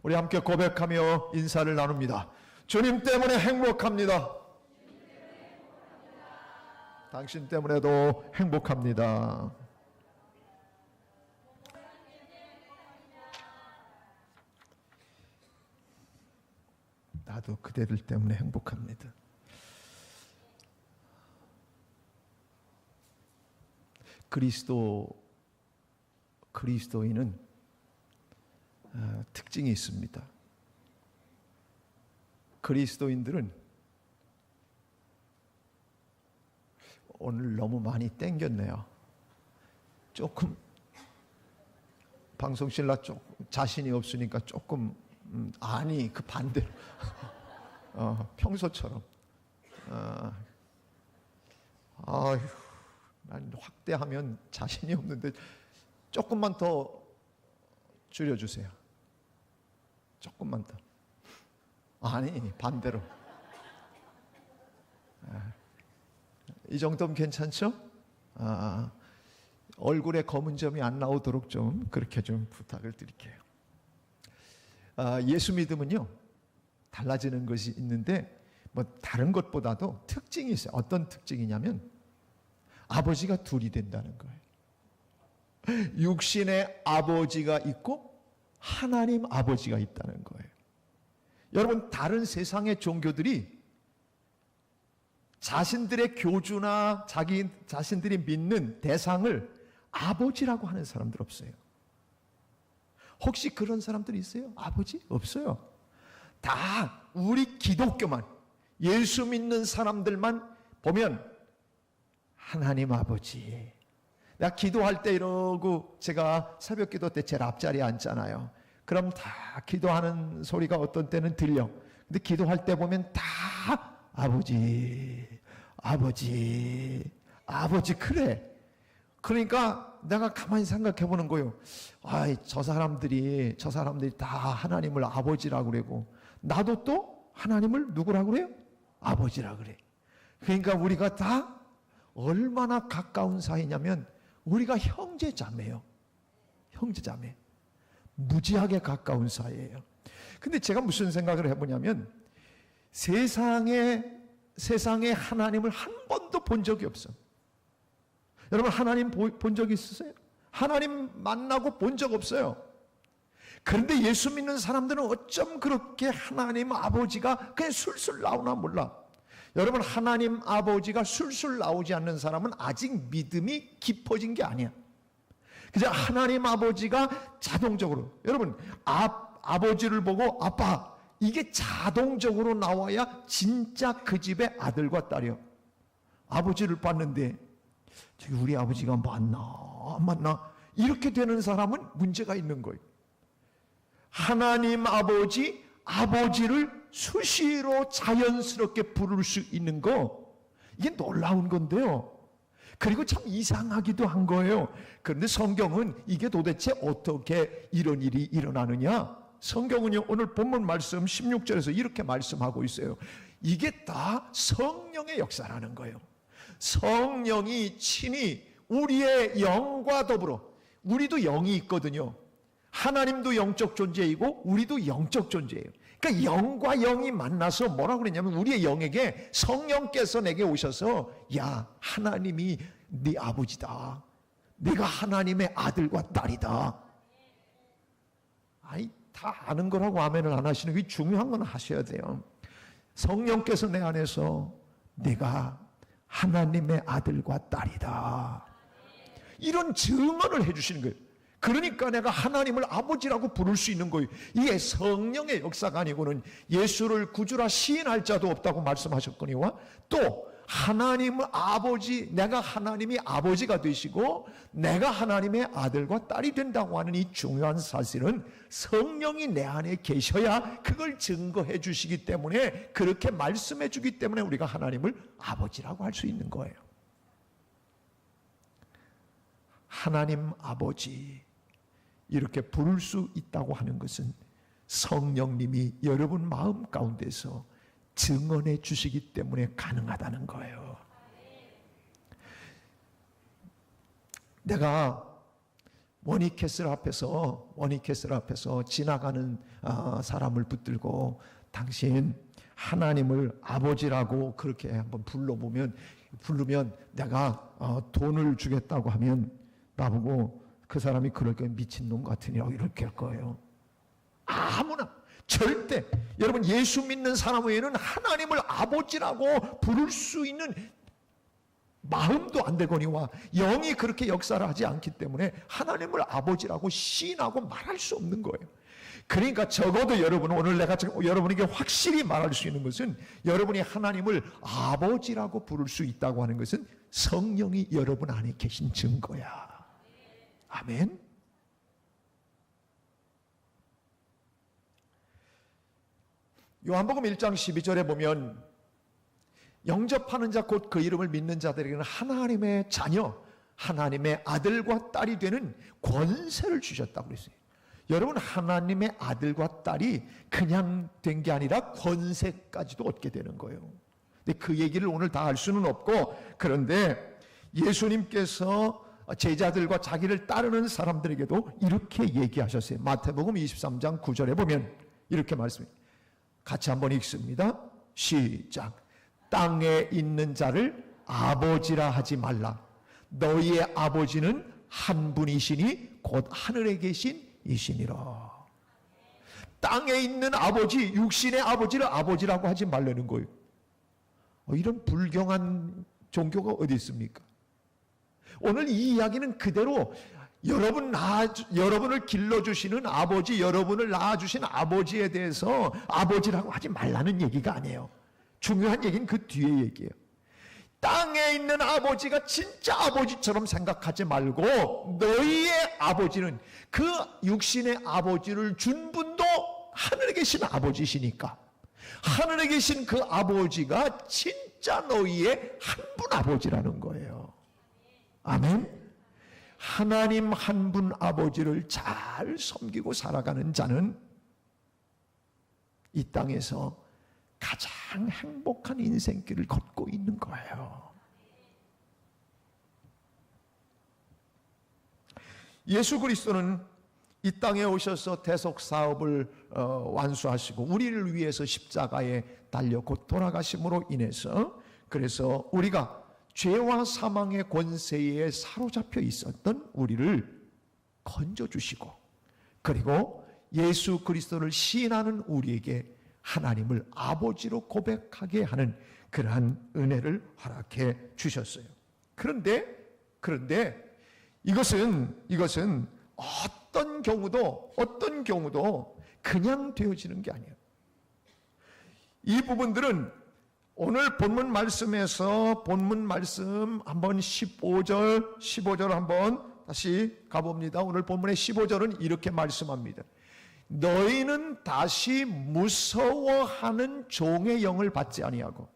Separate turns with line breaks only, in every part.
우리 함께 고백하며 인사를 나눕니다. 주님 때문에 행복합니다. 당신 때문에도 행복합니다. 나도 그대들 때문에 행복합니다. 그리스도인은 특징이 있습니다. 그리스도인들은 오늘 너무 많이 땡겼네요. 조금 방송신라 좀 자신이 없으니까 조금 아니 그 반대로 평소처럼 아휴 난 확대하면 자신이 없는데 조금만 더 줄여주세요. 조금만 더. 아니 반대로. 이 정도면 괜찮죠? 얼굴에 검은 점이 안 나오도록 좀 그렇게 좀 부탁을 드릴게요. 예수 믿음은요 달라지는 것이 있는데 뭐 다른 것보다도 특징이 있어요. 어떤 특징이냐면 아버지가 둘이 된다는 거예요. 육신의 아버지가 있고 하나님 아버지가 있다는 거예요. 여러분 다른 세상의 종교들이 자신들의 교주나 자신들이 믿는 대상을 아버지라고 하는 사람들 없어요. 혹시 그런 사람들이 있어요? 아버지? 없어요. 다 우리 기독교만 예수 믿는 사람들만 보면 하나님 아버지. 내가 기도할 때 이러고 제가 새벽 기도 때 제일 앞자리에 앉잖아요. 그럼 다 기도하는 소리가 어떤 때는 들려. 근데 기도할 때 보면 다 아버지, 아버지, 아버지 그래. 그러니까 내가 가만히 생각해 보는 거예요. 저 사람들이 다 하나님을 아버지라고 그러고 나도 또 하나님을 누구라고 그래요? 아버지라고 그래. 그러니까 우리가 다 얼마나 가까운 사이냐면 우리가 형제자매예요. 형제자매. 무지하게 가까운 사이예요. 근데 제가 무슨 생각을 해보냐면 세상에 하나님을 한 번도 본 적이 없어. 여러분 하나님 본 적 있으세요? 하나님 만나고 본 적 없어요. 그런데 예수 믿는 사람들은 어쩜 그렇게 하나님 아버지가 그냥 술술 나오나 몰라. 여러분 하나님 아버지가 술술 나오지 않는 사람은 아직 믿음이 깊어진 게 아니야. 그냥 하나님 아버지가 자동적으로 여러분 아버지를 보고 아빠 이게 자동적으로 나와야 진짜 그 집의 아들과 딸이요. 아버지를 봤는데 저기 우리 아버지가 맞나 안 맞나 이렇게 되는 사람은 문제가 있는 거예요. 하나님 아버지를 수시로 자연스럽게 부를 수 있는 거 이게 놀라운 건데요. 그리고 참 이상하기도 한 거예요. 그런데 성경은 이게 도대체 어떻게 이런 일이 일어나느냐? 성경은요 오늘 본문 말씀 16절에서 이렇게 말씀하고 있어요. 이게 다 성령의 역사라는 거예요. 성령이 친히 우리의 영과 더불어 우리도 영이 있거든요. 하나님도 영적 존재이고 우리도 영적 존재예요. 그러니까 영과 영이 만나서 뭐라고 그랬냐면 우리의 영에게 성령께서 내게 오셔서 야 하나님이 네 아버지다. 네가 하나님의 아들과 딸이다. 아니 다 아는 거라고 아멘을 안 하시는 게 중요한 건 하셔야 돼요. 성령께서 내 안에서 네가 하나님의 아들과 딸이다. 이런 증언을 해주시는 거예요. 그러니까 내가 하나님을 아버지라고 부를 수 있는 거예요. 이게 성령의 역사가 아니고는 예수를 구주라 시인할 자도 없다고 말씀하셨거니와 또 하나님 아버지, 내가 하나님이 아버지가 되시고 내가 하나님의 아들과 딸이 된다고 하는 이 중요한 사실은 성령이 내 안에 계셔야 그걸 증거해 주시기 때문에 그렇게 말씀해 주기 때문에 우리가 하나님을 아버지라고 할 수 있는 거예요. 하나님 아버지 이렇게 부를 수 있다고 하는 것은 성령님이 여러분 마음 가운데서 증언해 주시기 때문에 가능하다는 거예요. 내가 머니캐슬 앞에서 지나가는 사람을 붙들고 당신 하나님을 아버지라고 그렇게 한번 부르면 내가 돈을 주겠다고 하면 나보고 그 사람이 그럴 거예요. 미친놈 같으냐고 이렇게 할 거예요. 아무나 절대 여러분 예수 믿는 사람 외에는 하나님을 아버지라고 부를 수 있는 마음도 안 되거니와 영이 그렇게 역사를 하지 않기 때문에 하나님을 아버지라고 시인하고 말할 수 없는 거예요. 그러니까 적어도 여러분 오늘 내가 여러분에게 확실히 말할 수 있는 것은 여러분이 하나님을 아버지라고 부를 수 있다고 하는 것은 성령이 여러분 안에 계신 증거야. 아멘. 요한복음 1장 12절에 보면 영접하는 자 곧 그 이름을 믿는 자들에게는 하나님의 자녀, 하나님의 아들과 딸이 되는 권세를 주셨다고 그랬어요. 여러분 하나님의 아들과 딸이 그냥 된 게 아니라 권세까지도 얻게 되는 거예요. 근데 그 얘기를 오늘 다 할 수는 없고, 그런데 예수님께서 제자들과 자기를 따르는 사람들에게도 이렇게 얘기하셨어요. 마태복음 23장 9절에 보면 이렇게 말씀해요. 같이 한번 읽습니다. 시작. 땅에 있는 자를 아버지라 하지 말라. 너희의 아버지는 한 분이시니 곧 하늘에 계신 이시니라. 땅에 있는 아버지, 육신의 아버지를 아버지라고 하지 말라는 거예요. 이런 불경한 종교가 어디 있습니까? 오늘 이 이야기는 그대로 여러분을 길러주시는 아버지, 여러분을 낳아주신 아버지에 대해서 아버지라고 하지 말라는 얘기가 아니에요. 중요한 얘기는 그 뒤에 얘기예요. 땅에 있는 아버지가 진짜 아버지처럼 생각하지 말고 너희의 아버지는 그 육신의 아버지를 준 분도 하늘에 계신 아버지시니까 하늘에 계신 그 아버지가 진짜 너희의 한 분 아버지라는 거예요. 아멘. 하나님 한 분 아버지를 잘 섬기고 살아가는 자는 이 땅에서 가장 행복한 인생길을 걷고 있는 거예요. 예수 그리스도는 이 땅에 오셔서 대속 사업을 완수하시고 우리를 위해서 십자가에 달려 곧 돌아가심으로 인해서 그래서 우리가 죄와 사망의 권세에 사로잡혀 있었던 우리를 건져주시고 그리고 예수 그리스도를 시인하는 우리에게 하나님을 아버지로 고백하게 하는 그러한 은혜를 허락해 주셨어요. 그런데 이것은 어떤 경우도 그냥 되어지는 게 아니에요. 이 부분들은 오늘 본문 말씀에서 본문 말씀 한번 15절 한번 다시 가봅니다. 오늘 본문의 15절은 이렇게 말씀합니다. 너희는 다시 무서워하는 종의 영을 받지 아니하고.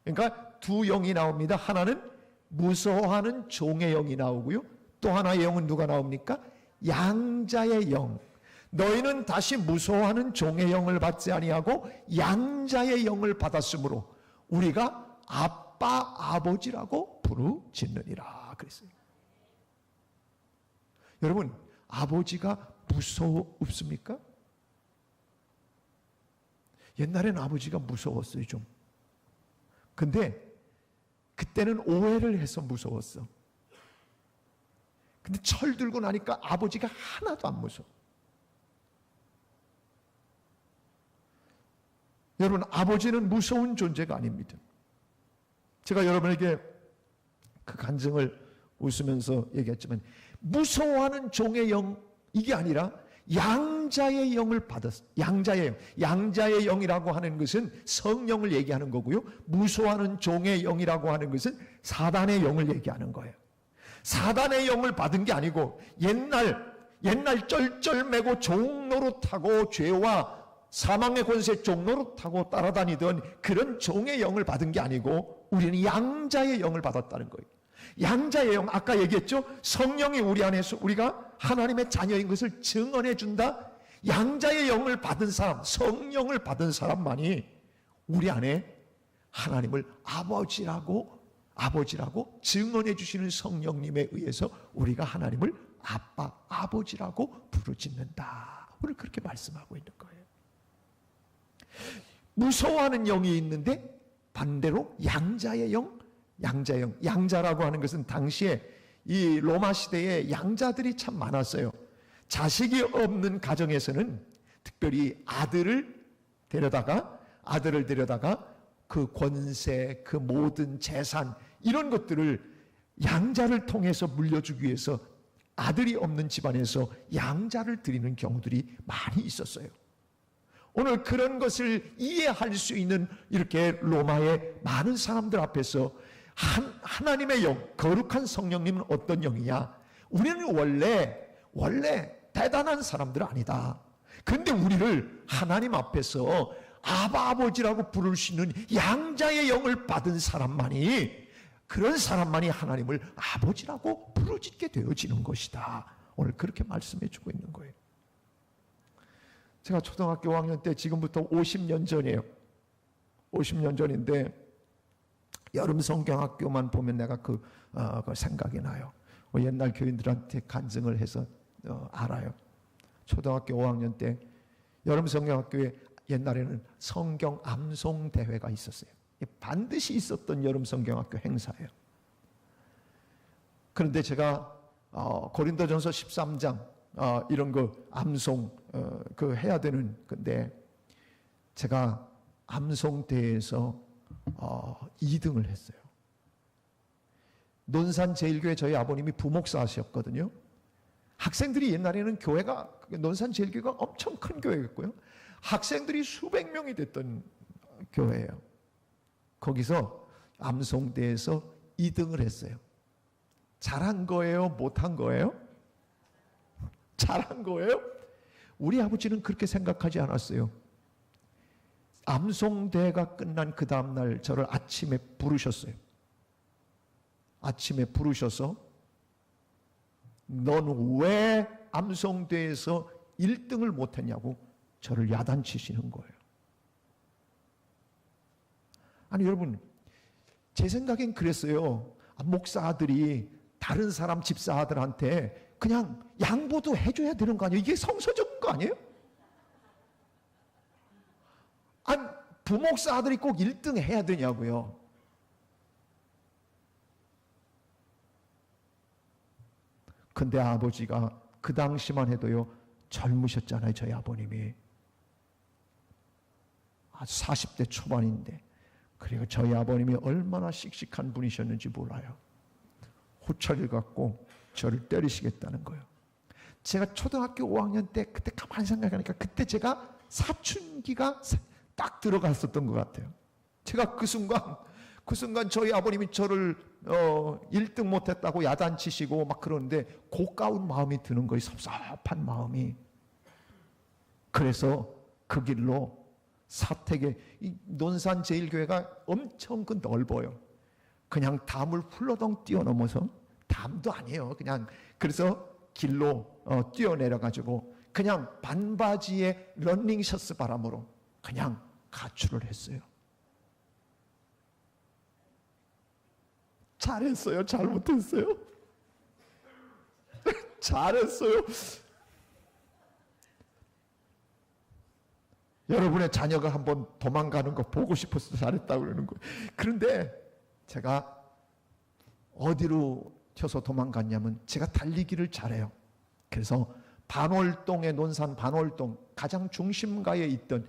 그러니까 두 영이 나옵니다. 하나는 무서워하는 종의 영이 나오고요. 또 하나의 영은 누가 나옵니까? 양자의 영. 너희는 다시 무서워하는 종의 영을 받지 아니하고 양자의 영을 받았으므로 우리가 아빠 아버지라고 부르짖느니라 그랬어요. 여러분 아버지가 무서웠습니까? 옛날에는 아버지가 무서웠어요 좀. 근데 그때는 오해를 해서 무서웠어. 근데 철 들고 나니까 아버지가 하나도 안 무서워. 여러분 아버지는 무서운 존재가 아닙니다. 제가 여러분에게 그 간증을 웃으면서 얘기했지만 무서워하는 종의 영 이게 아니라 양자의 영을 받았어. 양자의 영이라고 하는 것은 성령을 얘기하는 거고요. 무서워하는 종의 영이라고 하는 것은 사단의 영을 얘기하는 거예요. 사단의 영을 받은 게 아니고 옛날 쩔쩔매고 종노릇하고 죄와 사망의 권세 종노릇하고 따라다니던 그런 종의 영을 받은 게 아니고 우리는 양자의 영을 받았다는 거예요. 양자의 영, 아까 얘기했죠? 성령이 우리 안에서 우리가 하나님의 자녀인 것을 증언해 준다. 양자의 영을 받은 사람, 성령을 받은 사람만이 우리 안에 하나님을 아버지라고 증언해 주시는 성령님에 의해서 우리가 하나님을 아빠, 아버지라고 부르짖는다. 오늘 그렇게 말씀하고 있는 거예요. 무서워하는 영이 있는데 반대로 양자의 영, 양자의 영. 양자라고 하는 것은 당시에 이 로마 시대에 양자들이 참 많았어요. 자식이 없는 가정에서는 특별히 아들을 데려다가 그 권세, 그 모든 재산 이런 것들을 양자를 통해서 물려주기 위해서 아들이 없는 집안에서 양자를 드리는 경우들이 많이 있었어요. 오늘 그런 것을 이해할 수 있는 이렇게 로마의 많은 사람들 앞에서 하나님의 영, 거룩한 성령님은 어떤 영이냐? 우리는 원래 대단한 사람들 아니다. 그런데 우리를 하나님 앞에서 아버지라고 부를 수 있는 양자의 영을 받은 사람만이, 그런 사람만이 하나님을 아버지라고 부르짖게 되어지는 것이다. 오늘 그렇게 말씀해 주고 있는 거예요. 제가 초등학교 5학년 때, 지금부터 50년 전이에요. 50년 전인데 여름 성경학교만 보면 내가 그 생각이 나요. 옛날 교인들한테 간증을 해서 알아요. 초등학교 5학년 때 여름 성경학교에 옛날에는 성경 암송 대회가 있었어요. 반드시 있었던 여름 성경학교 행사예요. 그런데 제가 고린도전서 13장 이런 거 암송 그 해야 되는 건데, 제가 암송 대회에서 2등을 했어요. 논산 제일교회 저희 아버님이 부목사 하셨거든요. 학생들이 옛날에는 교회가, 논산 제일교회가 엄청 큰 교회였고요. 학생들이 수백 명이 됐던 교회예요. 거기서 암송대에서 2등을 했어요. 잘한 거예요? 못한 거예요? 잘한 거예요? 우리 아버지는 그렇게 생각하지 않았어요. 암송대회가 끝난 그 다음날 저를 아침에 부르셨어요. 아침에 부르셔서 넌 왜 암송대회에서 1등을 못했냐고 저를 야단치시는 거예요. 아니 여러분, 제 생각엔 그랬어요. 목사 아들이 다른 사람 집사 아들한테 그냥 양보도 해줘야 되는 거 아니에요? 이게 성서적인 거 아니에요? 아니 부목사 아들이 꼭 1등 해야 되냐고요. 근데 아버지가 그 당시만 해도요, 젊으셨잖아요. 저희 아버님이 아주 40대 초반인데, 그리고 저희 아버님이 얼마나 씩씩한 분이셨는지 몰라요. 호철을 갖고 저를 때리시겠다는 거예요. 제가 초등학교 5학년 때 그때 가만히 생각하니까 그때 제가 사춘기가 딱 들어갔었던 것 같아요. 제가 그 순간 저희 아버님이 저를 1등 못했다고 야단치시고 막 그러는데 고가운 마음이 드는 거예요. 섭섭한 마음이. 그래서 그 길로 사택에, 이 논산 제일교회가 엄청 넓어요. 그냥 담을 훌러덩 뛰어넘어서, 담도 아니에요. 그냥 그래서 길로 뛰어내려가지고 그냥 반바지에 러닝셔츠 바람으로 그냥 가출을 했어요. 잘했어요? 잘못했어요? 잘했어요. 여러분의 자녀가 한번 도망가는 거 보고 싶어서 잘했다고 그러는 거예요. 그런데 제가 어디로 튀어서 도망갔냐면, 제가 달리기를 잘해요. 그래서 반월동의 논산 반월동 가장 중심가에 있던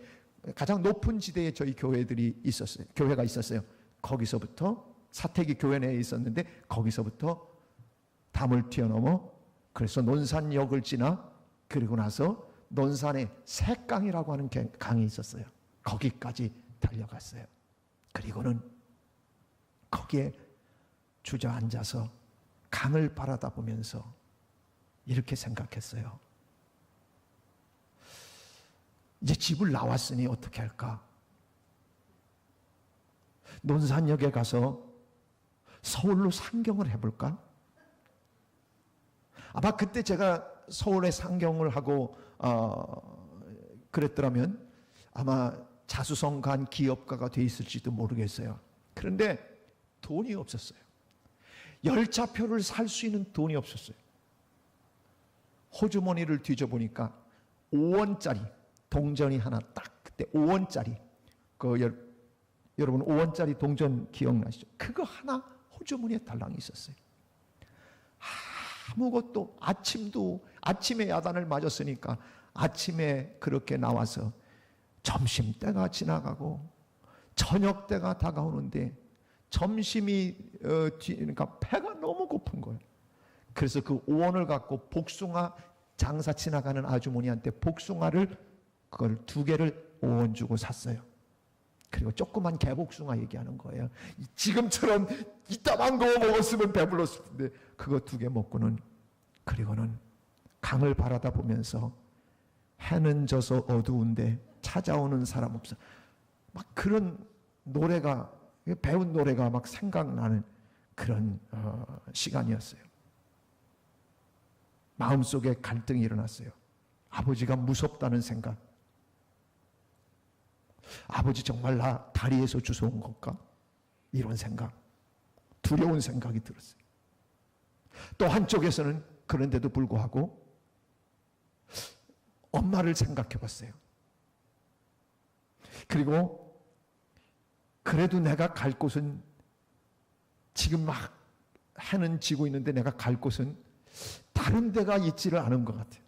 가장 높은 지대에 저희 교회들이 있었어요. 교회가 있었어요. 거기서부터 사택이 교회 내에 있었는데 거기서부터 담을 뛰어넘어, 그래서 논산역을 지나, 그리고 나서 논산에 색강이라고 하는 강이 있었어요. 거기까지 달려갔어요. 그리고는 거기에 주저앉아서 강을 바라다 보면서 이렇게 생각했어요. 이제 집을 나왔으니 어떻게 할까? 논산역에 가서 서울로 상경을 해볼까? 아마 그때 제가 서울에 상경을 하고 그랬더라면 아마 자수성가한 기업가가 돼 있을지도 모르겠어요. 그런데 돈이 없었어요. 열차표를 살 수 있는 돈이 없었어요. 호주머니를 뒤져보니까 5원짜리 동전이 하나 딱, 그때 5원짜리, 여러분 5원짜리 동전 기억나시죠? 그거 하나 호주머니에 달랑이 있었어요. 아무것도, 아침에 야단을 맞았으니까 아침에 그렇게 나와서 점심때가 지나가고 저녁 때가 다가오는데 점심이 그러니까 배가 너무 고픈 거예요. 그래서 그 5원을 갖고 복숭아 장사 지나가는 아주머니한테 복숭아를 그걸 2개를 5원 주고 샀어요. 그리고 조그만 개복숭아 얘기하는 거예요. 지금처럼 이따만 거 먹었으면 배불렀을 텐데 그거 2개 먹고는, 그리고는 강을 바라다 보면서 해는 져서 어두운데 찾아오는 사람 없어. 막 그런 노래가, 배운 노래가 막 생각나는 그런 시간이었어요. 마음속에 갈등이 일어났어요. 아버지가 무섭다는 생각. 아버지 정말 나 다리에서 주워온 걸까? 이런 생각, 두려운 생각이 들었어요. 또 한쪽에서는 그런데도 불구하고 엄마를 생각해 봤어요. 그리고 그래도 내가 갈 곳은, 지금 막 해는 지고 있는데 내가 갈 곳은 다른 데가 있지를 않은 것 같아요.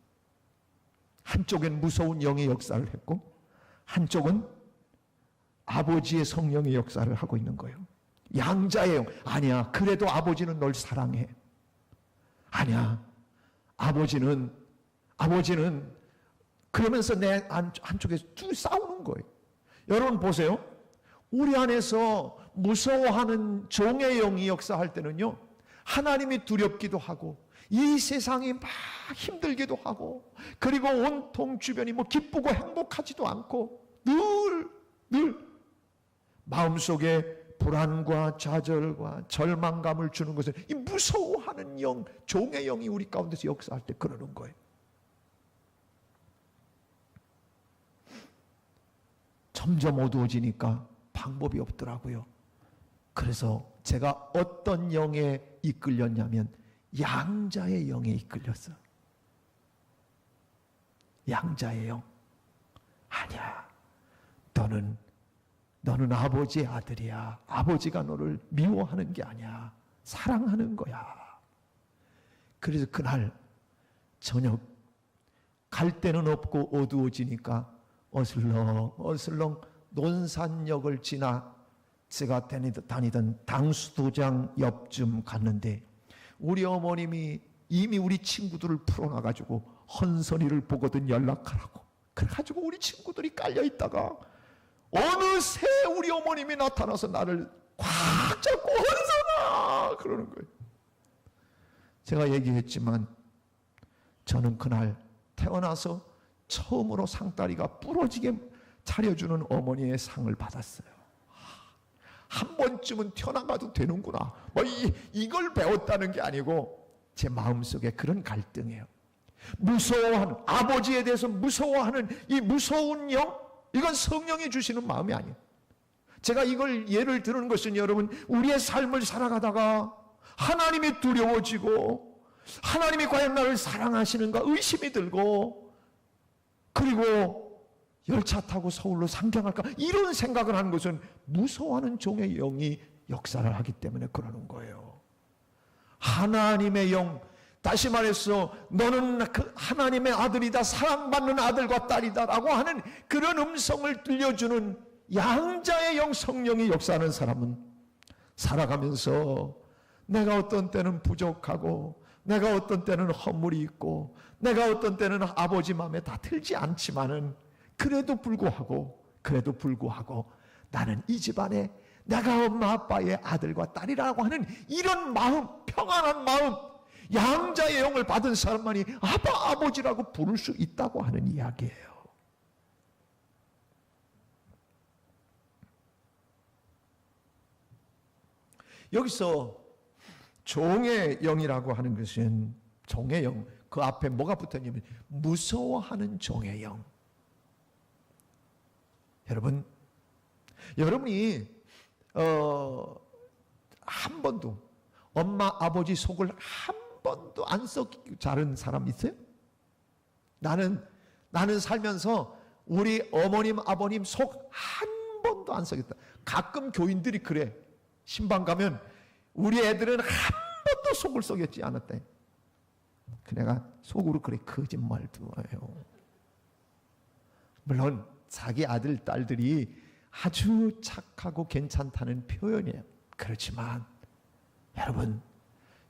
한쪽엔 무서운 영의 역사를 했고 한쪽은 아버지의 성령의 역사를 하고 있는 거예요. 양자의 영. 아니야, 그래도 아버지는 널 사랑해. 아니야, 아버지는 그러면서 내 한쪽에서 쭉 싸우는 거예요. 여러분 보세요. 우리 안에서 무서워하는 종의 영이 역사할 때는요, 하나님이 두렵기도 하고 이 세상이 막 힘들기도 하고, 그리고 온통 주변이 뭐 기쁘고 행복하지도 않고 늘 마음속에 불안과 좌절과 절망감을 주는 것은 이 무서워하는 영, 종의 영이 우리 가운데서 역사할 때 그러는 거예요. 점점 어두워지니까 방법이 없더라고요. 그래서 제가 어떤 영에 이끌렸냐면 양자의 영에 이끌렸어. 양자의 영. 아니야, 너는 아버지의 아들이야. 아버지가 너를 미워하는 게 아니야. 사랑하는 거야. 그래서 그날 저녁 갈 데는 없고 어두워지니까 어슬렁 논산역을 지나 제가 다니던 당수도장 옆쯤 갔는데 우리 어머님이 이미 우리 친구들을 풀어놔가지고 헌선이를 보거든 연락하라고. 그래가지고 우리 친구들이 깔려있다가 어느새 우리 어머님이 나타나서 나를 꽉 잡고 헌선아 그러는 거예요. 제가 얘기했지만 저는 그날 태어나서 처음으로 상다리가 부러지게 차려주는 어머니의 상을 받았어요. 한 번쯤은 튀어나가도 되는구나. 이걸 배웠다는 게 아니고 제 마음속에 그런 갈등이에요. 무서워하는, 아버지에 대해서 무서워하는 이 무서운 영, 이건 성령이 주시는 마음이 아니에요. 제가 이걸 예를 드는 것은 여러분, 우리의 삶을 살아가다가 하나님이 두려워지고 하나님이 과연 나를 사랑하시는가 의심이 들고, 그리고 열차 타고 서울로 상경할까 이런 생각을 하는 것은 무서워하는 종의 영이 역사를 하기 때문에 그러는 거예요. 하나님의 영, 다시 말해서 너는 그 하나님의 아들이다, 사랑받는 아들과 딸이다 라고 하는 그런 음성을 들려주는 양자의 영, 성령이 역사하는 사람은 살아가면서 내가 어떤 때는 부족하고 내가 어떤 때는 허물이 있고 내가 어떤 때는 아버지 마음에 다 들지 않지만은 그래도 불구하고 나는 이 집안에 내가 엄마 아빠의 아들과 딸이라고 하는 이런 마음, 평안한 마음, 양자의 영을 받은 사람만이 아빠, 아버지라고 부를 수 있다고 하는 이야기예요. 여기서 종의 영이라고 하는 것은, 종의 영, 그 앞에 뭐가 붙었냐면 무서워하는 종의 영. 여러분이 한 번도 엄마 아버지 속을 한 번도 안 썩이고 자른 사람 있어요? 나는 살면서 우리 어머님 아버님 속 한 번도 안 썩였다. 가끔 교인들이 그래. 신방 가면 우리 애들은 한 번도 속을 썩였지 않았대. 그 내가 속으로 그래 거짓말도 해요. 물론 자기 아들 딸들이 아주 착하고 괜찮다는 표현이에요. 그렇지만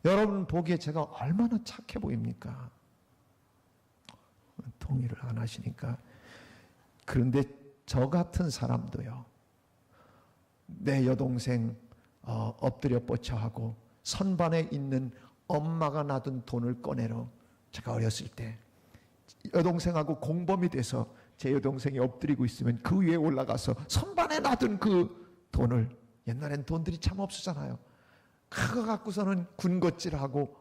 여러분 보기에 제가 얼마나 착해 보입니까? 동의를 안 하시니까. 그런데 저 같은 사람도요, 내 여동생 엎드려 뻗쳐하고 선반에 있는 엄마가 놔둔 돈을 꺼내러, 제가 어렸을 때 여동생하고 공범이 돼서 제 여동생이 엎드리고 있으면 그 위에 올라가서 선반에 놔둔 그 돈을, 옛날엔 돈들이 참 없었잖아요, 그거 갖고서는 군것질하고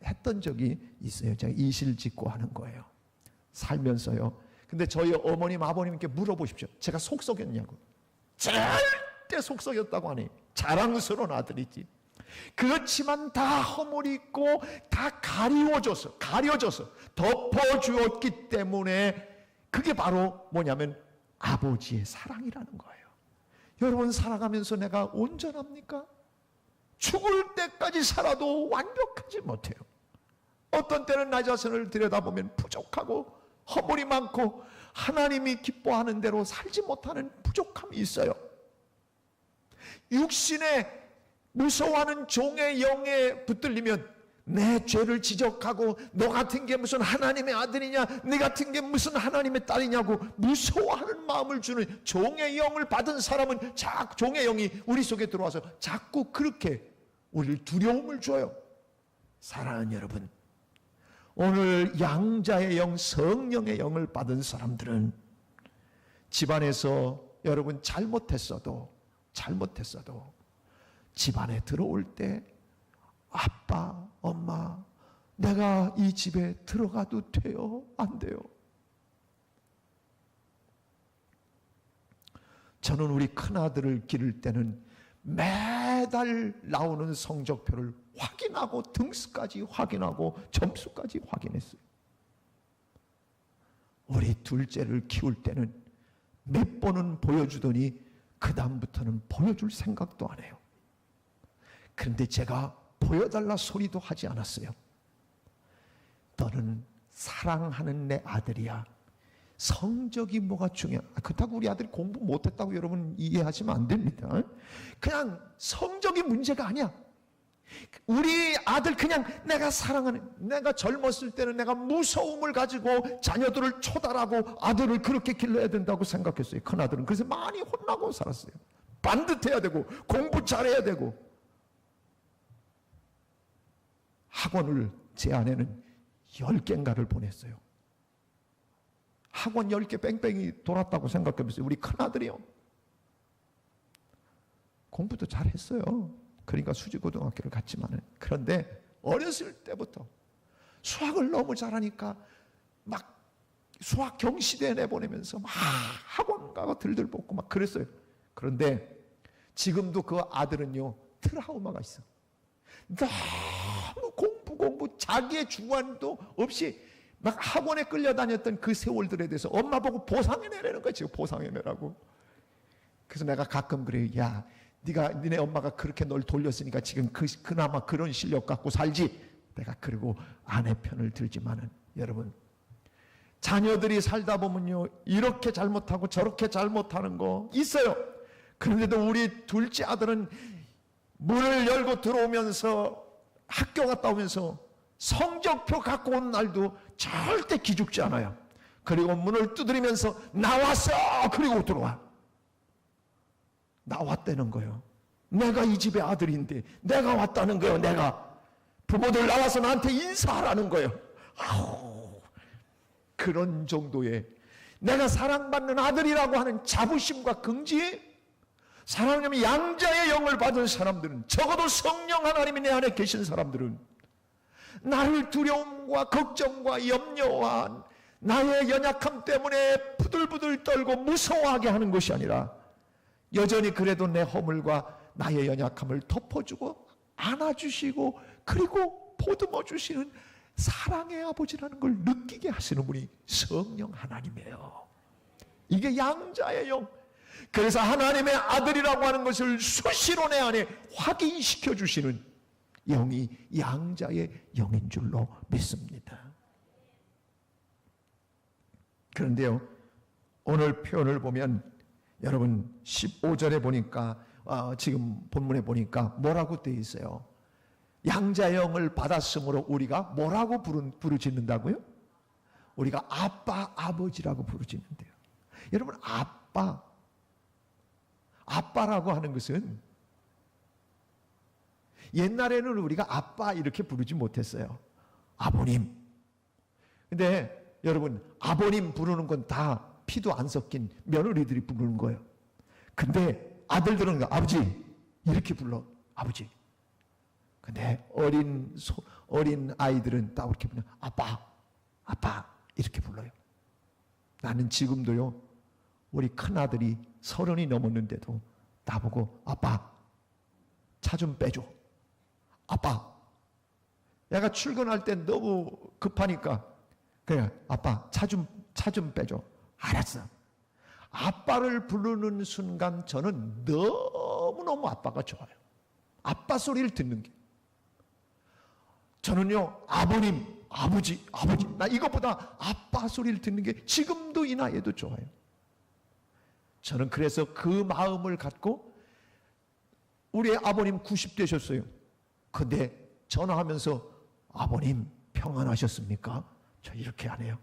했던 적이 있어요. 제가 이실직고 하는 거예요, 살면서요. 근데 저희 어머님 아버님께 물어보십시오. 제가 속 썩였냐고. 절대 속 썩였다고 하니 자랑스러운 아들이지. 그렇지만 다 허물있고 다 가려져서 덮어주었기 때문에 그게 바로 뭐냐면 아버지의 사랑이라는 거예요. 여러분, 살아가면서 내가 온전합니까? 죽을 때까지 살아도 완벽하지 못해요. 어떤 때는 나 자신을 들여다보면 부족하고 허물이 많고 하나님이 기뻐하는 대로 살지 못하는 부족함이 있어요. 육신에 무서워하는 종의 영에 붙들리면 내 죄를 지적하고 너 같은 게 무슨 하나님의 아들이냐, 네 같은 게 무슨 하나님의 딸이냐고 무서워하는 마음을 주는 종의 영을 받은 사람은 종의 영이 우리 속에 들어와서 자꾸 그렇게 우리를 두려움을 줘요. 사랑하는 여러분, 오늘 양자의 영, 성령의 영을 받은 사람들은 집안에서 여러분 잘못했어도 집안에 들어올 때 아빠, 엄마, 내가 이 집에 들어가도 돼요? 안 돼요? 저는 우리 큰아들을 기를 때는 매달 나오는 성적표를 확인하고 등수까지 확인하고 점수까지 확인했어요. 우리 둘째를 키울 때는 몇 번은 보여주더니 그 다음부터는 보여줄 생각도 안 해요. 그런데 제가 보여달라 소리도 하지 않았어요. 너는 사랑하는 내 아들이야. 성적이 뭐가 중요해? 그렇다고 우리 아들이 공부 못했다고 여러분 이해하시면 안 됩니다. 그냥 성적이 문제가 아니야. 우리 아들 그냥 내가 사랑하는, 내가 젊었을 때는 내가 무서움을 가지고 자녀들을 초달하고 아들을 그렇게 길러야 된다고 생각했어요. 큰아들은. 그래서 많이 혼나고 살았어요. 반듯해야 되고 공부 잘해야 되고. 학원을 제 아내는 10개인가를 보냈어요. 학원 10개 뺑뺑이 돌았다고 생각해보세요. 우리 큰아들이요, 공부도 잘했어요. 그러니까 수지고등학교를 갔지만은. 그런데 어렸을 때부터 수학을 너무 잘하니까 막 수학 경시대에 내보내면서 막 학원 가고 들들 뽑고 막 그랬어요. 그런데 지금도 그 아들은요, 트라우마가 있어. 너무 공부 자기의 주관도 없이 막 학원에 끌려다녔던 그 세월들에 대해서 엄마 보고 보상해내라는 거야. 지금 보상해내라고. 그래서 내가 가끔 그래요. 야, 니네 엄마가 그렇게 널 돌렸으니까 지금 그나마 그런 실력 갖고 살지. 내가 그리고 아내 편을 들지만은 여러분, 자녀들이 살다 보면요, 이렇게 잘못하고 저렇게 잘못하는 거 있어요. 그런데도 우리 둘째 아들은 문을 열고 들어오면서 학교 갔다 오면서 성적표 갖고 온 날도 절대 기죽지 않아요. 그리고 문을 두드리면서 나왔어! 그리고 들어와. 나왔다는 거예요. 내가 이 집의 아들인데 내가 왔다는 거예요. 내가. 부모들 나와서 나한테 인사하라는 거예요. 아우, 그런 정도의 내가 사랑받는 아들이라고 하는 자부심과 긍지, 사랑하는 양자의 영을 받은 사람들은, 적어도 성령 하나님이 내 안에 계신 사람들은 나를 두려움과 걱정과 염려와 나의 연약함 때문에 부들부들 떨고 무서워하게 하는 것이 아니라 여전히 그래도 내 허물과 나의 연약함을 덮어주고 안아주시고 그리고 보듬어 주시는 사랑의 아버지라는 걸 느끼게 하시는 분이 성령 하나님이에요. 이게 양자의 영. 그래서 하나님의 아들이라고 하는 것을 수시로 내 안에 확인시켜 주시는 영이 양자의 영인 줄로 믿습니다. 그런데요, 오늘 표현을 보면 여러분 15절에 보니까 지금 본문에 보니까 뭐라고 되어 있어요? 양자영을 받았으므로 우리가 뭐라고 부르짖는다고요? 우리가 아빠, 아버지라고 부르짖는데요. 여러분, 아빠라고 하는 것은 옛날에는 우리가 아빠 이렇게 부르지 못했어요. 아버님. 근데 여러분, 아버님 부르는 건 다 피도 안 섞인 며느리들이 부르는 거예요. 근데 아들들은 아버지 이렇게 불러. 아버지. 근데 어린 아이들은 딱 이렇게 불러. 아빠 이렇게 불러요. 나는 지금도요, 우리 큰아들이 30이 넘었는데도 나보고 아빠 차 좀 빼줘. 아빠. 얘가 출근할 때 너무 급하니까 그래, 아빠 차 좀 빼줘. 알았어. 아빠를 부르는 순간 저는 너무너무 아빠가 좋아요. 아빠 소리를 듣는 게. 저는요, 아버님, 아버지, 나 이것보다 아빠 소리를 듣는 게 지금도 이 나이에도 좋아요. 저는 그래서 그 마음을 갖고 우리 아버님 90되셨어요. 근데 전화하면서 아버님 평안하셨습니까? 저 이렇게 안 해요.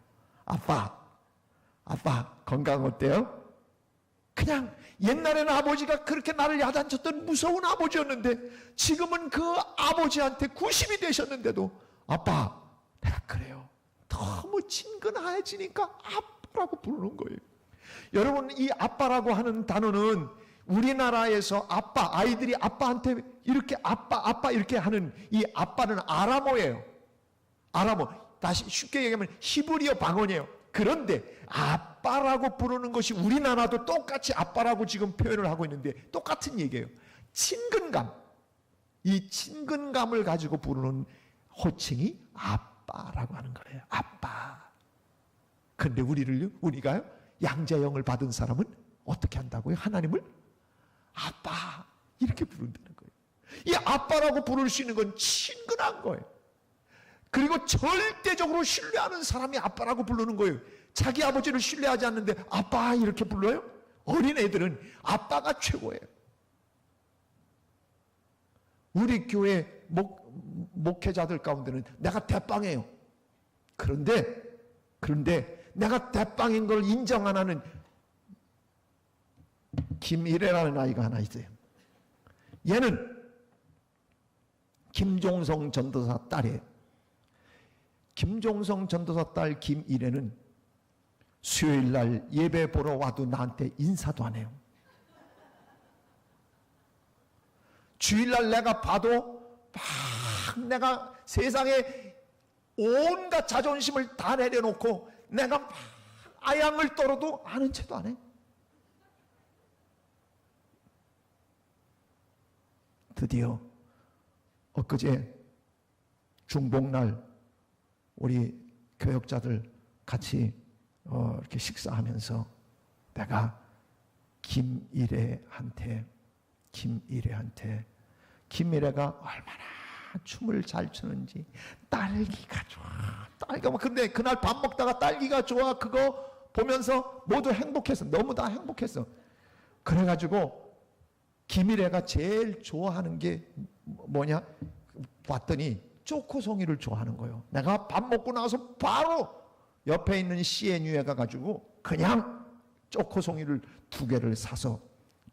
아빠 건강 어때요? 그냥 옛날에는 아버지가 그렇게 나를 야단쳤던 무서운 아버지였는데 지금은 그 아버지한테 90이 되셨는데도 아빠 내가 그래요. 너무 친근해지니까 아빠라고 부르는 거예요. 여러분, 이 아빠라고 하는 단어는 우리나라에서 아이들이 아빠한테 이렇게 아빠 이렇게 하는 이 아빠는 아람어예요. 아람어. 다시 쉽게 얘기하면 히브리어 방언이에요. 그런데 아빠라고 부르는 것이 우리나라도 똑같이 아빠라고 지금 표현을 하고 있는데 똑같은 얘기예요. 친근감. 이 친근감을 가지고 부르는 호칭이 아빠라고 하는 거예요. 아빠. 그런데 우리가요, 양자영을 받은 사람은 어떻게 한다고요? 하나님을 아빠 이렇게 부른다는 거예요. 이 아빠라고 부를 수 있는 건 친근한 거예요. 그리고 절대적으로 신뢰하는 사람이 아빠라고 부르는 거예요. 자기 아버지를 신뢰하지 않는데 아빠 이렇게 불러요? 어린애들은 아빠가 최고예요. 우리 교회 목회자들 가운데는 내가 대빵이에요. 그런데 내가 대빵인 걸 인정 안 하는 김일애라는 아이가 하나 있어요. 얘는 김종성 전도사 딸이에요. 김종성 전도사 딸 김일애는 수요일날 예배 보러 와도 나한테 인사도 안 해요. 주일날 내가 봐도 막 내가 세상에 온갖 자존심을 다 내려놓고 내가 막 아양을 떨어도 아는 체도 안 해. 드디어 엊그제 중복날 우리 교역자들 같이 이렇게 식사하면서 내가 김일애한테 김일애가 얼마나 춤을 잘 추는지 딸기가 좋아. 딸기가 막 근데 그날 밥 먹다가 딸기가 좋아 그거 보면서 모두 행복했어. 너무 다 행복했어. 그래가지고 김일애가 제일 좋아하는 게 뭐냐 봤더니 초코송이를 좋아하는 거예요. 내가 밥 먹고 나서 바로 옆에 있는 CNU에 가가지고 그냥 초코송이를 2개를 사서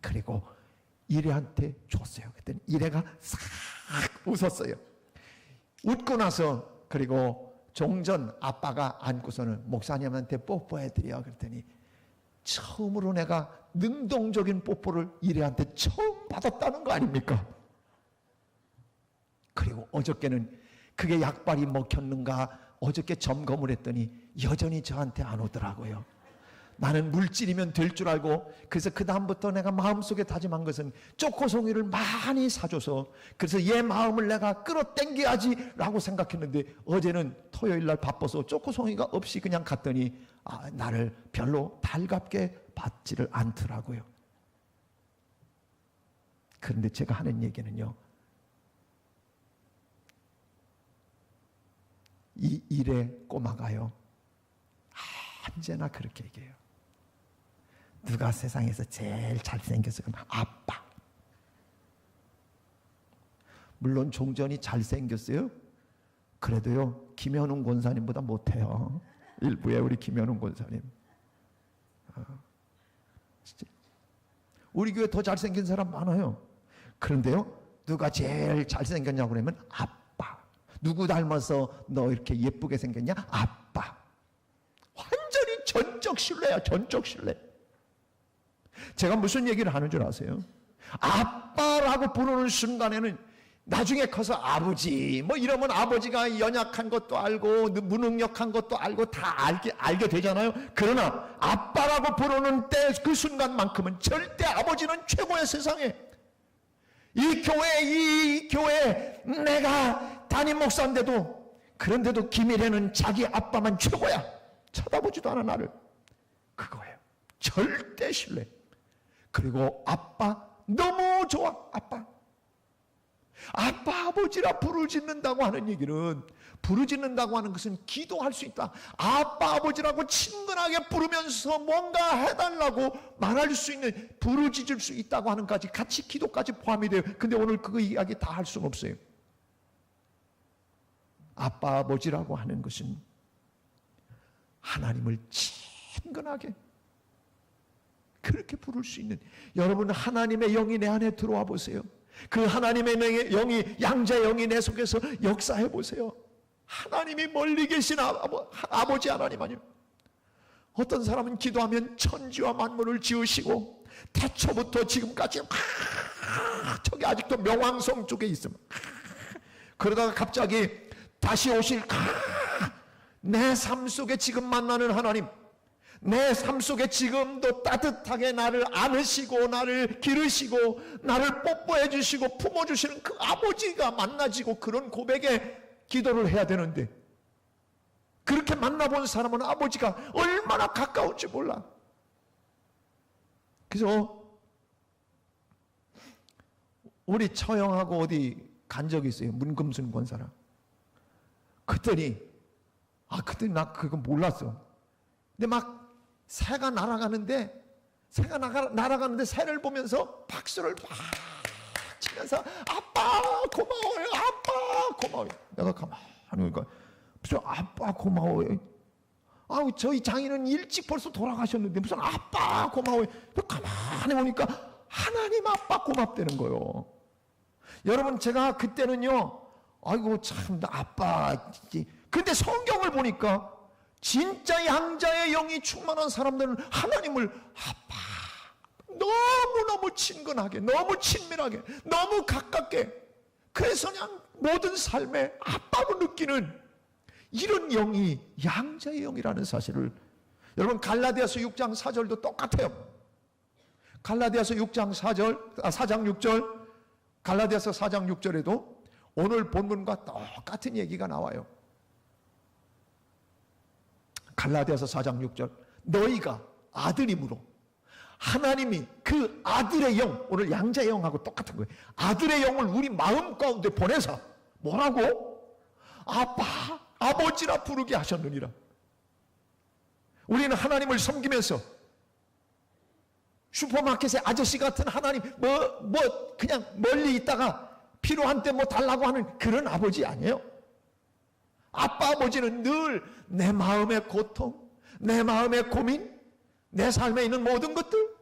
그리고 일애한테 줬어요. 그랬더니 일애가 싹 웃었어요. 웃고 나서 그리고 종전 아빠가 안고서는 목사님한테 뽀뽀해드려. 그랬더니 처음으로 내가 능동적인 뽀뽀를 일애한테 처음 받았다는 거 아닙니까? 그리고 어저께는 그게 약발이 먹혔는가 어저께 점검을 했더니 여전히 저한테 안 오더라고요. 나는 물질이면 될 줄 알고, 그래서 그 다음부터 내가 마음속에 다짐한 것은 초코송이를 많이 사줘서, 그래서 얘 마음을 내가 끌어당겨야지 라고 생각했는데, 어제는 토요일날 바빠서 초코송이가 없이 그냥 갔더니 나를 별로 달갑게 받지를 않더라고요. 그런데 제가 하는 얘기는요, 이 일의 꼬마가요, 언제나 그렇게 얘기해요. 누가 세상에서 제일 잘생겼어? 그럼 아빠. 물론 종전이 잘생겼어요. 그래도요, 김현웅 권사님보다 못해요. 일부에 우리 김현웅 권사님. 진짜. 우리 교회 더 잘생긴 사람 많아요. 그런데요, 누가 제일 잘생겼냐고 그러면 아빠. 누구 닮아서 너 이렇게 예쁘게 생겼냐? 아빠. 완전히 전적 신뢰야, 전적 신뢰. 제가 무슨 얘기를 하는 줄 아세요? 아빠라고 부르는 순간에는 나중에 커서 아버지 뭐 이러면 아버지가 연약한 것도 알고 무능력한 것도 알고 다 알게 되잖아요. 그러나 아빠라고 부르는 때 그 순간만큼은 절대 아버지는 최고의 세상에. 이 교회 내가 담임 목사인데도, 그런데도 김일혜는 자기 아빠만 최고야. 쳐다보지도 않아 나를. 그거예요. 절대 신뢰. 그리고 아빠 너무 좋아. 아빠 아버지라 부르짖는다고 하는 얘기는, 부르짖는다고 하는 것은 기도할 수 있다. 아빠 아버지라고 친근하게 부르면서 뭔가 해달라고 말할 수 있는, 부르짖을 수 있다고 하는 까지 같이 기도까지 포함이 돼요. 근데 오늘 그거 이야기 다 할 수는 없어요. 아빠 아버지라고 하는 것은 하나님을 친근하게 그렇게 부를 수 있는, 여러분 하나님의 영이 내 안에 들어와 보세요. 그 하나님의 영이, 양자의 영이 내 속에서 역사해 보세요. 하나님이 멀리 계신 아버지 하나님 아니요. 어떤 사람은 기도하면 천지와 만물을 지으시고 태초부터 지금까지 저기 아직도 명왕성 쪽에 있으면 그러다가 갑자기 다시 오실 내 삶 속에 지금 만나는 하나님, 내 삶 속에 지금도 따뜻하게 나를 안으시고 나를 기르시고 나를 뽀뽀해 주시고 품어주시는 그 아버지가 만나지고, 그런 고백에 기도를 해야 되는데, 그렇게 만나본 사람은 아버지가 얼마나 가까운지 몰라. 그래서 우리 처형하고 어디 간 적이 있어요. 문금순 권사랑. 그때 나 그거 몰랐어. 근데 막 새가 날아가는데 새를 보면서 박수를 막 치면서 아빠 고마워요, 아빠 고마워요. 내가 가만히 보니까 무슨 아빠 고마워요. 저희 장인은 일찍 벌써 돌아가셨는데 무슨 아빠 고마워요. 가만히 보니까 하나님 아빠 고맙다는 거예요. 여러분, 제가 그때는요, 아이고 참 아빠. 근데 성경을 보니까 진짜 양자의 영이 충만한 사람들은 하나님을 아빠, 너무너무 친근하게, 너무 친밀하게, 너무 가깝게, 그래서 그냥 모든 삶에 아빠로 느끼는 이런 영이 양자의 영이라는 사실을, 여러분 갈라디아서 6장 4절도 똑같아요. 갈라디아서 6장 4장 6절, 갈라디아서 4장 6절에도 오늘 본문과 똑같은 얘기가 나와요. 갈라디아서 4장 6절, 너희가 아들임으로 하나님이 그 아들의 영, 오늘 양자의 영하고 똑같은 거예요. 아들의 영을 우리 마음 가운데 보내서 뭐라고? 아빠, 아버지라 부르게 하셨느니라. 우리는 하나님을 섬기면서 슈퍼마켓의 아저씨 같은 하나님, 그냥 멀리 있다가 필요한 때 뭐 달라고 하는 그런 아버지 아니에요. 아빠 아버지는 늘 내 마음의 고통, 내 마음의 고민, 내 삶에 있는 모든 것들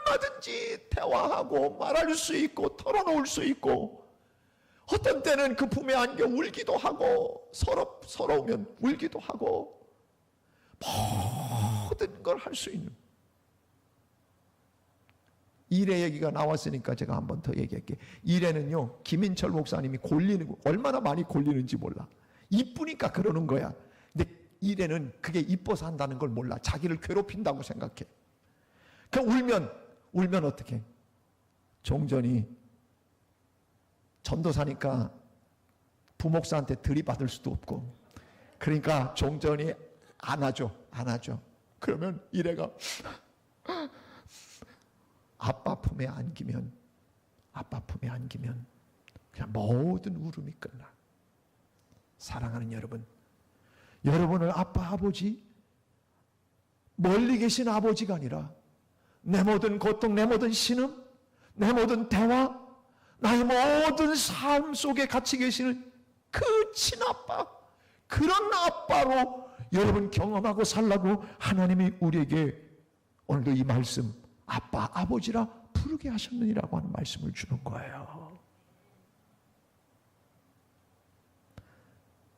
얼마든지 대화하고 말할 수 있고 털어놓을 수 있고, 어떤 때는 그 품에 안겨 울기도 하고 서러우면 울기도 하고, 모든 걸 할 수 있는. 일의 얘기가 나왔으니까 제가 한 번 더 얘기할게요. 일에는요, 김인철 목사님이 얼마나 많이 골리는지 몰라. 이쁘니까 그러는 거야. 근데 일에는 그게 이뻐서 한다는 걸 몰라. 자기를 괴롭힌다고 생각해. 그 울면 어떻게? 종전이 전도사니까 부목사한테 들이받을 수도 없고, 그러니까 종전이 안아줘. 그러면 이래가 아빠 품에 안기면 그냥 모든 울음이 끝나. 사랑하는 여러분, 여러분을 아빠, 아버지, 멀리 계신 아버지가 아니라 내 모든 고통, 내 모든 신음, 내 모든 대화, 나의 모든 삶 속에 같이 계시는 그 친아빠, 그런 아빠로 여러분 경험하고 살라고 하나님이 우리에게 오늘도 이 말씀, 아빠, 아버지라 부르게 하셨느니라고 하는 말씀을 주는 거예요.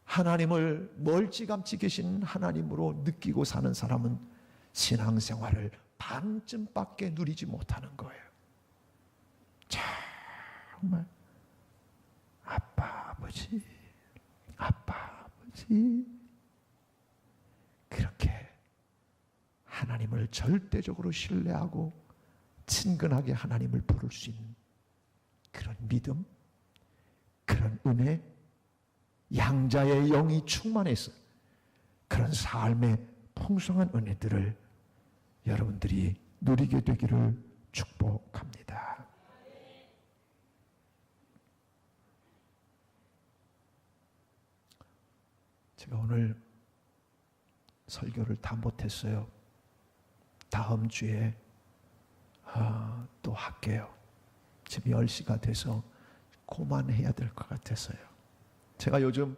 하나님을 멀찌감치 계신 하나님으로 느끼고 사는 사람은 신앙생활을 반쯤밖에 누리지 못하는 거예요. 정말 아빠, 아버지 그렇게 하나님을 절대적으로 신뢰하고 친근하게 하나님을 부를 수 있는 그런 믿음, 그런 은혜, 양자의 영이 충만해서 그런 삶의 풍성한 은혜들을 여러분들이 누리게 되기를 축복합니다. 제가 오늘 설교를 다 못했어요. 다음 주에 또 할게요. 지금 10시가 돼서 그만해야 될 것 같아서요. 제가 요즘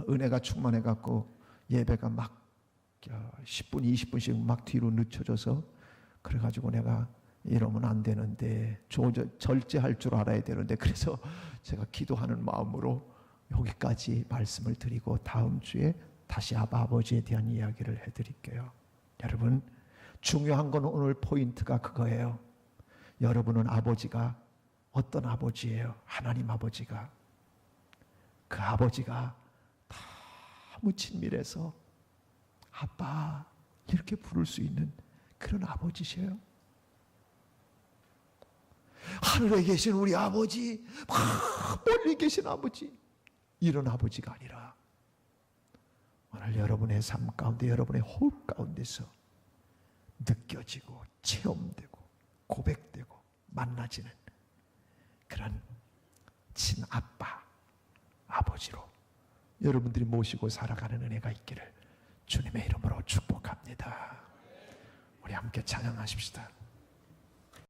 은혜가 충만해갖고 예배가 막 10분, 20분씩 막 뒤로 늦춰져서 그래가지고 내가 이러면 안 되는데 절제할 줄 알아야 되는데, 그래서 제가 기도하는 마음으로 여기까지 말씀을 드리고 다음 주에 다시 아버지에 대한 이야기를 해드릴게요. 여러분, 중요한 건 오늘 포인트가 그거예요. 여러분은 아버지가 어떤 아버지예요? 하나님 아버지가. 그 아버지가 너무 친밀해서 아빠 이렇게 부를 수 있는 그런 아버지세요. 하늘에 계신 우리 아버지, 막 멀리 계신 아버지, 이런 아버지가 아니라 오늘 여러분의 삶 가운데, 여러분의 호흡 가운데서 느껴지고 체험되고 고백되고 만나지는 그런 친아빠, 아버지로 여러분들이 모시고 살아가는 은혜가 있기를 주님의 이름으로 축복합니다. 우리 함께 찬양하십시다.